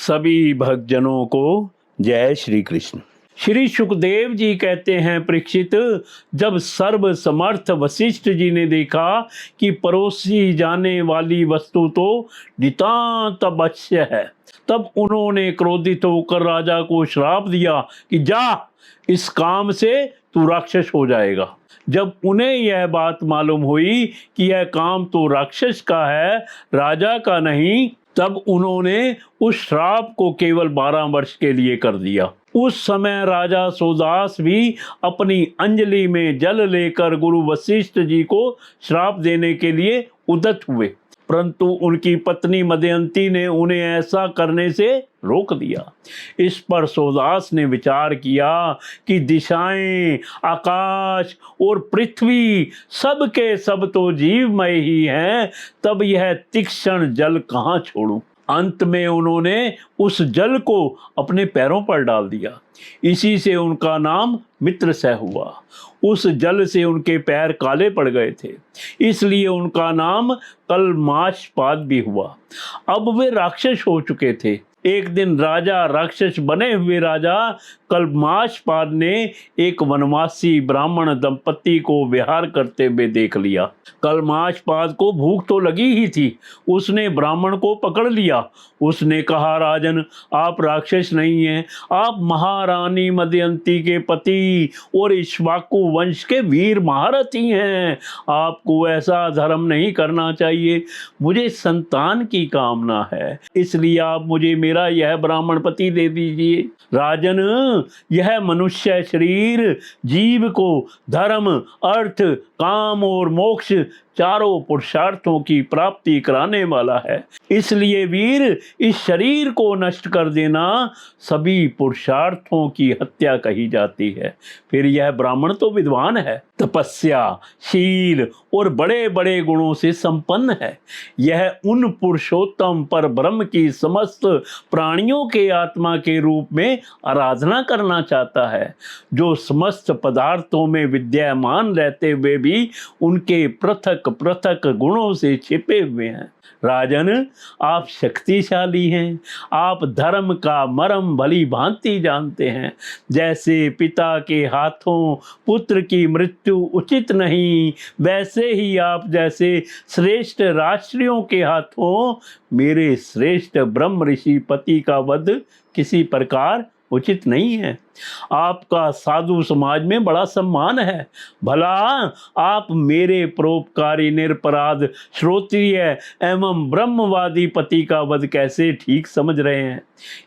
सभी भक्तजनों को जय श्री कृष्ण। श्री सुखदेव जी कहते हैं, परीक्षित, जब सर्व समर्थ वशिष्ठ जी ने देखा कि परोसी जाने वाली वस्तु तो नितांत अवश्य है, तब उन्होंने क्रोधित होकर राजा को श्राप दिया कि जा, इस काम से तू राक्षस हो जाएगा। जब उन्हें यह बात मालूम हुई कि यह काम तो राक्षस का है, राजा का नहीं, तब उन्होंने उस श्राप को केवल 12 वर्ष के लिए कर दिया। उस समय राजा सोदास भी अपनी अंजलि में जल लेकर गुरु वशिष्ठ जी को श्राप देने के लिए उद्यत हुए, परंतु उनकी पत्नी मदयंती ने उन्हें ऐसा करने से रोक दिया। इस पर सोदास ने विचार किया कि दिशाएं, आकाश और पृथ्वी सब के सब तो जीवमय ही हैं, तब यह तीक्ष्ण जल कहाँ छोड़ूं। अंत में उन्होंने उस जल को अपने पैरों पर डाल दिया। इसी से उनका नाम मित्रसह हुआ। उस जल से उनके पैर काले पड़ गए थे, इसलिए उनका नाम कलमाशपाद भी हुआ। अब वे राक्षस हो चुके थे। एक दिन राक्षस बने हुए राजा कलमाशपाद ने एक वनवासी ब्राह्मण दंपति को विहार करते हुए देख लिया। कलमाशपाद को भूख तो लगी ही थी। उसने ब्राह्मण को पकड़ लिया। उसने कहा, राजन, आप राक्षस नहीं हैं, आप महारानी मदयंती के पति और इक्ष्वाकु वंश के वीर महारथी हैं। आपको ऐसा धर्म नहीं करना चाहिए। मुझे संतान की कामना है, इसलिए आप मुझे मेरा यह ब्राह्मण पति दे दीजिए। राजन, यह मनुष्य शरीर जीव को धर्म, अर्थ, काम और मोक्ष चारों पुरुषार्थों की प्राप्ति कराने वाला है, इसलिए वीर, इस शरीर को नष्ट कर देना सभी पुरुषार्थों की हत्या कही जाती है। फिर यह ब्राह्मण तो विद्वान है, तपस्या, शील और बड़े बड़े गुणों से संपन्न है। यह उन पुरुषोत्तम पर ब्रह्म की समस्त प्राणियों के आत्मा के रूप में आराधना करना चाहता है, जो समस्त पदार्थों में विद्यमान रहते हुए भी उनके पृथक पृथक गुणों से छिपे हुए हैं। राजन, आप शक्तिशाली हैं। आप धर्म का मर्म भली भांति जानते हैं। जैसे पिता के हाथों पुत्र की मृत्यु उचित नहीं, वैसे ही आप जैसे श्रेष्ठ राष्ट्रियों के हाथों मेरे श्रेष्ठ ब्रह्म ऋषि पति का वध किसी प्रकार उचित नहीं है। आपका साधु समाज में बड़ा सम्मान है। भला आप मेरे परोपकारी, निरपराध, श्रोत्रिय एवं ब्रह्मवादी पति का वध कैसे ठीक समझ रहे हैं?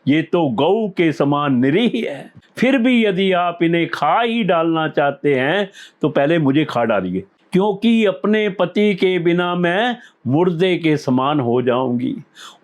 ये तो गौ के समान निरीह है। फिर भी यदि आप इन्हें खा ही डालना चाहते हैं तो पहले मुझे खा डालिए, क्योंकि अपने पति के बिना मैं मुर्दे के समान हो जाऊंगी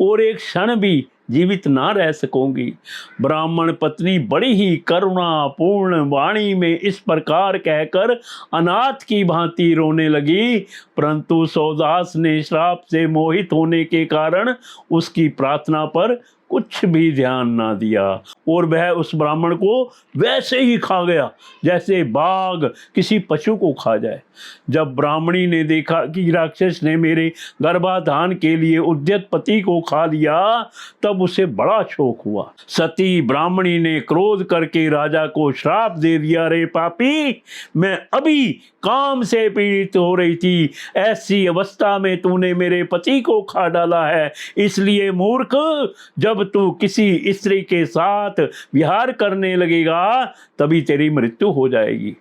और एक क्षण भी जीवित ना रह सकूंगी। ब्राह्मण पत्नी बड़ी ही करुणापूर्ण वाणी में इस प्रकार कहकर अनाथ की भांति रोने लगी, परंतु सोदास ने श्राप से मोहित होने के कारण उसकी प्रार्थना पर कुछ भी ध्यान ना दिया और वह उस ब्राह्मण को वैसे ही खा गया जैसे बाघ किसी पशु को खा जाए। जब ब्राह्मणी ने देखा कि राक्षस ने मेरे गर्भाधान के लिए उद्यत पति को खा लिया, तब उसे बड़ा शोक हुआ। सती ब्राह्मणी ने क्रोध करके राजा को श्राप दे दिया, रे पापी, मैं अभी काम से पीड़ित हो रही थी, ऐसी अवस्था में तूने मेरे पति को खा डाला है। इसलिए मूर्ख, जब तू किसी स्त्री के साथ विहार करने लगेगा तभी तेरी मृत्यु हो जाएगी।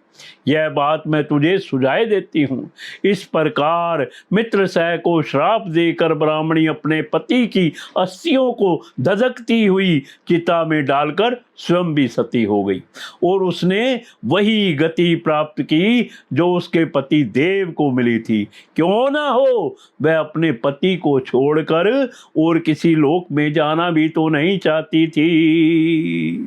यह बात मैं तुझे सुझाए देती हूँ। इस प्रकार मित्रसह को श्राप देकर ब्राह्मणी अपने पति की अस्थियों को धधकती हुई चिता में डालकर स्वयं भी सती हो गई और उसने वही गति प्राप्त की जो उसके पति देव को मिली थी। क्यों ना हो, वह अपने पति को छोड़कर और किसी लोक में जाना भी तो नहीं चाहती थी।